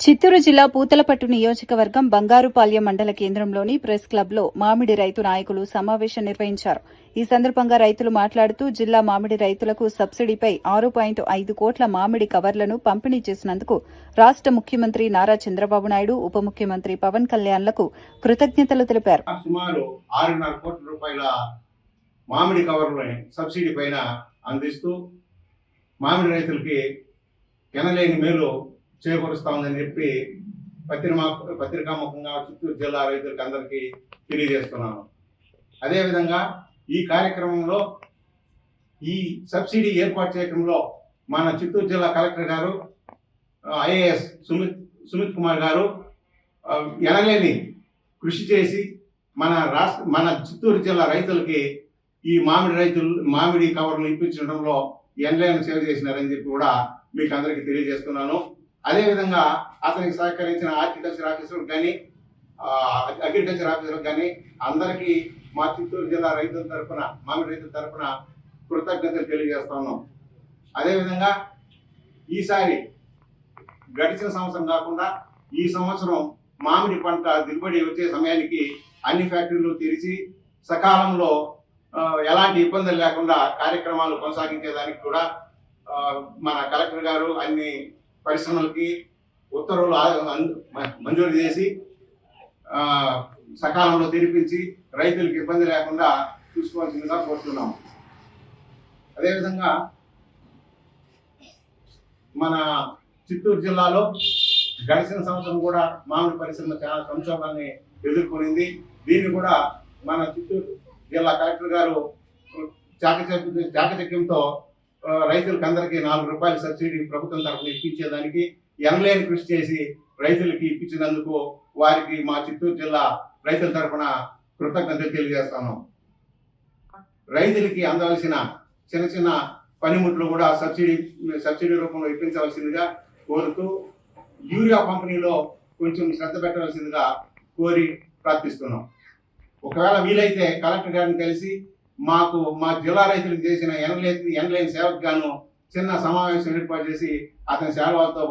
చిత్తూరు జిల్లా పూతలపట్టు నియోజకవర్గం బంగారుపాల్యం మండల కేంద్రంలోని ప్రెస్ క్లబ్లో మామిడి రైతు నాయకులు సమావేశం నిర్వహించారు. ఈ సందర్భంగా రైతులు మాట్లాడుతూ జిల్లా మామిడి రైతులకు సబ్సిడీపై 6.5 కోట్ల మామిడి కవర్లను పంపిణీ చేసినందుకు రాష్ట ముఖ్యమంత్రి నారా చంద్రబాబు నాయుడు, ఉప ముఖ్యమంత్రి పవన్ కళ్యాణ్లకు కృతజ్ఞతలు తెలిపారు. సుమారు 6.5 కోట్ల రూపాయల మామిడి కవర్లని సబ్సిడీ పైన అందిస్తూ మామిడి రైతులకి ఎనలేని మేలు చేకూరుస్తామని చెప్పి పత్రికాముఖంగా చిత్తూరు జిల్లా రైతులకు అందరికీ తెలియజేస్తున్నాను. అదేవిధంగా ఈ కార్యక్రమంలో ఈ సబ్సిడీ ఏర్పాటు చేయడంలో మన చిత్తూరు జిల్లా కలెక్టర్ గారు, ఐఏఎస్ సుమిత్ కుమార్ గారు ఎనలేని కృషి చేసి మన చిత్తూరు జిల్లా రైతులకి ఈ మామిడి కవర్లు ఇప్పించడంలో ఎనలేని సేవ చేసినారని చెప్పి కూడా మీకు అందరికీ తెలియజేస్తున్నాను. అదేవిధంగా అతనికి సహకరించిన హార్టికల్చర్ ఆఫీసర్లకు కానీ, అగ్రికల్చర్ ఆఫీసర్లకు కానీ అందరికీ మా చిత్తూరు జిల్లా రైతుల తరఫున, మామిడి రైతుల తరఫున కృతజ్ఞతలు తెలియజేస్తా ఉన్నాం. అదేవిధంగా ఈసారి గడిచిన సంవత్సరం కాకుండా ఈ సంవత్సరం మామిడి పంట దిగుబడి వచ్చే సమయానికి అన్ని ఫ్యాక్టరీలు తెరిచి సకాలంలో ఎలాంటి ఇబ్బందులు లేకుండా కార్యక్రమాలు కొనసాగించేదానికి కూడా మన కలెక్టర్ గారు అన్ని పరిశ్రమలకి ఉత్తర్వులు మంజూరు చేసి సకాలంలో తెరిపించి రైతులకు ఇబ్బంది లేకుండా చూసుకోవాల్సిందిగా కోరుతున్నాం. అదేవిధంగా మన చిత్తూరు జిల్లాలో గడిచిన సంవత్సరం కూడా మామిడి పరిశ్రమ చాలా సంక్షోభాన్ని ఎదుర్కొనింది. దీన్ని కూడా మన చిత్తూరు జిల్లా కలెక్టర్ గారు చాకచక్యంతో రైతులకు అందరికీ 4 రూపాయల సబ్సిడీ ప్రభుత్వం తరఫున ఇప్పించేదానికి ఎనలేని కృషి చేసి రైతులకి ఇప్పించినందుకు వారికి మా చిత్తూరు జిల్లా రైతుల తరఫున కృతజ్ఞతలు తెలియజేస్తాను. రైతులకి అందవలసిన చిన్న చిన్న పనిముట్లు కూడా సబ్సిడీ రూపంలో ఇప్పించవలసిందిగా కోరుతూ యూరియా పంపిణీలో కొంచెం శ్రద్ధ పెట్టవలసిందిగా కోరి ప్రార్థిస్తున్నాం. ఒకవేళ వీలైతే కలెక్టర్ గారిని కలిసి మా జిల్లా రైతులకు చేసిన ఎనలేని సేవకు గాను చిన్న సమావేశం ఏర్పాటు చేసి అతని సేవలతో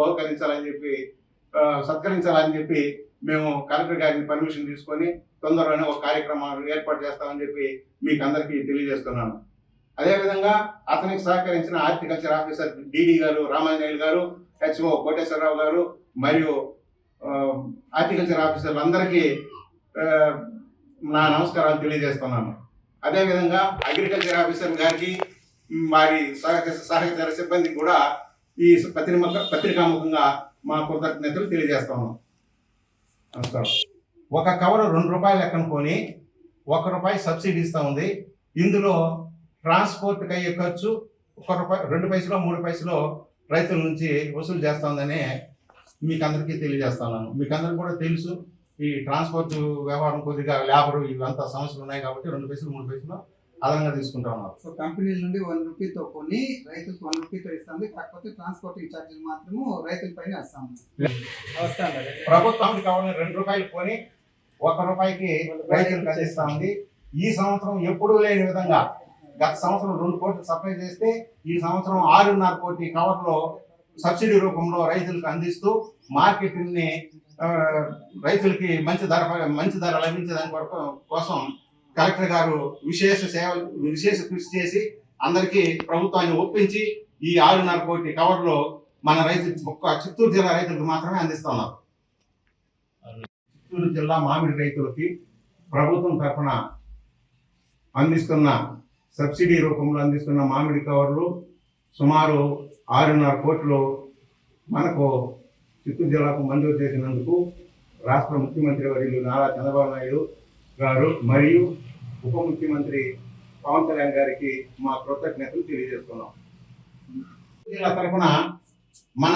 సత్కరించాలని చెప్పి మేము కలెక్టర్ గారిని పర్మిషన్ తీసుకొని తొందరలోనే ఒక కార్యక్రమం ఏర్పాటు చేస్తామని చెప్పి మీకు అందరికీ తెలియజేస్తున్నాను. అదేవిధంగా అతనికి సహకరించిన హార్టికల్చర్ ఆఫీసర్ డిడి గారు, రామాంజనేయులు గారు, హెచ్ఓ కోటేశ్వరరావు గారు మరియు హార్టికల్చర్ ఆఫీసర్లందరికీ నా నమస్కారాలు తెలియజేస్తున్నాను. అదేవిధంగా అగ్రికల్చర్ ఆఫీసర్ గారికి, వారి సహచర సిబ్బందికి కూడా ఈ పత్రికాముఖంగా మా కృతజ్ఞతలు తెలియజేస్తాము. నమస్కారం. ఒక కవర్ 2 రూపాయలు లెక్కన కొని 1 రూపాయి సబ్సిడీ ఇస్తూ ఉంది. ఇందులో ట్రాన్స్పోర్ట్కి అయ్యే ఖర్చు 1 రూపాయి, 2 పైసలో 3 పైసలో రైతుల నుంచి వసూలు చేస్తూ ఉందని మీకు అందరికీ తెలియజేస్తున్నాను. మీకు అందరికీ కూడా తెలుసు, ఈ ట్రాన్స్పోర్ట్ వ్యవహారం కొద్దిగా లేబరు ఇవంతా సమస్యలు ఉన్నాయి కాబట్టి 2 పైసలు 3 పైసలు అదనంగా తీసుకుంటా ఉన్నారు. సో కంపెనీల నుండి 1 రూపీతో కొని రైతులకు 1 రూపీతో ఇస్తుంది. కాకపోతే ట్రాన్స్పోర్టింగ్ ఛార్జీలు మాత్రము రైతుల పైన ఇస్తాము. ప్రభుత్వానికి కావాలని 2 రూపాయలు కొని 1 రూపాయికి రైతులకు అందిస్తా ఉంది. ఈ సంవత్సరం ఎప్పుడూ లేని విధంగా గత సంవత్సరం 2 కోట్లు సప్లై చేస్తే ఈ సంవత్సరం 6.5 కోటి కవర్లో సబ్సిడీ రూపంలో రైతులకు అందిస్తూ మార్కెట్ని రైతులకి మంచి ధర లభించేదాని కోసం కలెక్టర్ గారు విశేష కృషి చేసి అందరికీ ప్రభుత్వాన్ని ఒప్పించి ఈ 6.5 కోటి కవర్లో మన చిత్తూరు జిల్లా రైతులకు మాత్రమే అందిస్తున్నారు. చిత్తూరు జిల్లా మామిడి రైతులకి ప్రభుత్వం తరఫున అందిస్తున్న సబ్సిడీ రూపంలో అందిస్తున్న మామిడి కవర్లు సుమారు 6.5 కోట్లు మనకు చిత్తూరు జిల్లాకు మంజూరు చేసినందుకు రాష్ట్ర ముఖ్యమంత్రి వర్యులు నారా చంద్రబాబు నాయుడు గారు మరియు ఉప ముఖ్యమంత్రి పవన్ కళ్యాణ్ గారికి మా కృతజ్ఞతలు తెలియజేస్తున్నాం. జిల్లా తరఫున మన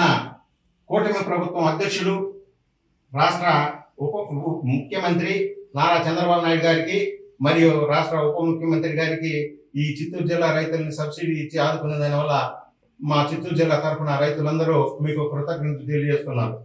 కూటమి ప్రభుత్వం అధ్యక్షులు, రాష్ట్ర ముఖ్యమంత్రి నారా చంద్రబాబు నాయుడు గారికి మరియు రాష్ట్ర ఉప ముఖ్యమంత్రి గారికి ఈ చిత్తూరు జిల్లా రైతులను సబ్సిడీ ఇచ్చి ఆదుకునే దానివల్ల మా చిత్తూరు జిల్లా తరఫున రైతులందరూ మీకు కృతజ్ఞతలు తెలియజేస్తున్నారు.